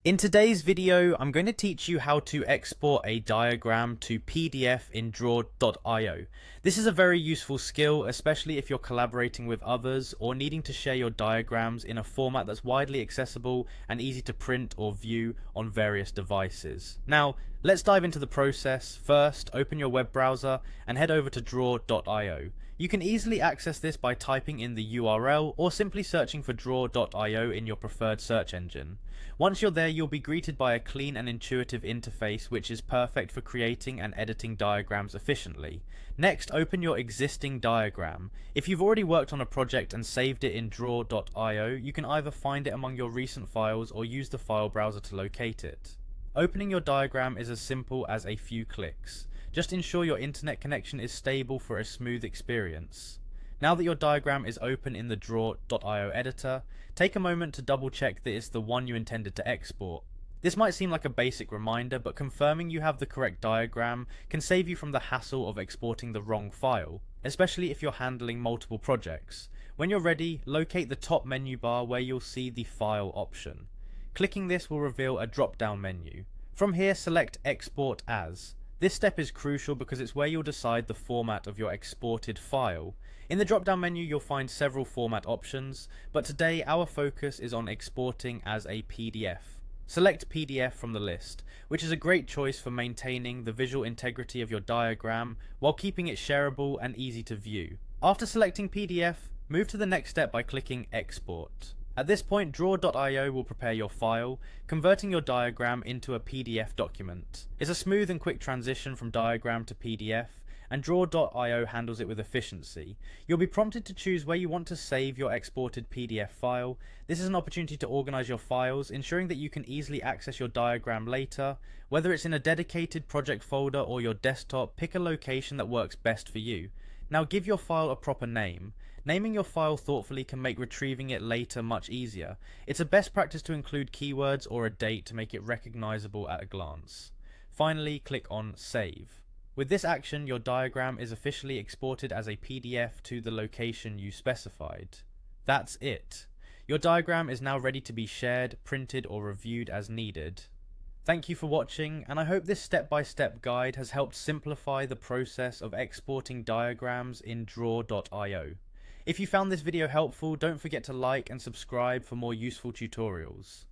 In today's video, I'm going to teach you how to export a diagram to PDF in draw.io. This is a very useful skill, especially if you're collaborating with others or needing to share your diagrams in a format that's widely accessible and easy to print or view on various devices. Now, let's dive into the process. First, open your web browser and head over to draw.io. You can easily access this by typing in the URL or simply searching for draw.io in your preferred search engine. Once you're there, you'll be greeted by a clean and intuitive interface which is perfect for creating and editing diagrams efficiently. Next, open your existing diagram. If you've already worked on a project and saved it in draw.io, you can either find it among your recent files or use the file browser to locate it. Opening your diagram is as simple as a few clicks. Just ensure your internet connection is stable for a smooth experience. Now that your diagram is open in the draw.io editor, take a moment to double check that it's the one you intended to export. This might seem like a basic reminder, but confirming you have the correct diagram can save you from the hassle of exporting the wrong file, especially if you're handling multiple projects. When you're ready, locate the top menu bar where you'll see the File option. Clicking this will reveal a drop-down menu. From here, select Export As. This step is crucial because it's where you'll decide the format of your exported file. In the drop-down menu you'll find several format options, but today our focus is on exporting as a PDF. Select PDF from the list, which is a great choice for maintaining the visual integrity of your diagram while keeping it shareable and easy to view. After selecting PDF, move to the next step by clicking Export. At this point, draw.io will prepare your file, converting your diagram into a PDF document. It's a smooth and quick transition from diagram to PDF, and draw.io handles it with efficiency. You'll be prompted to choose where you want to save your exported PDF file. This is an opportunity to organize your files, ensuring that you can easily access your diagram later. Whether it's in a dedicated project folder or your desktop, pick a location that works best for you. Now give your file a proper name. Naming your file thoughtfully can make retrieving it later much easier. It's a best practice to include keywords or a date to make it recognizable at a glance. Finally, click on Save. With this action, your diagram is officially exported as a PDF to the location you specified. That's it. Your diagram is now ready to be shared, printed, or reviewed as needed. Thank you for watching, and I hope this step-by-step guide has helped simplify the process of exporting diagrams in draw.io. If you found this video helpful, don't forget to like and subscribe for more useful tutorials.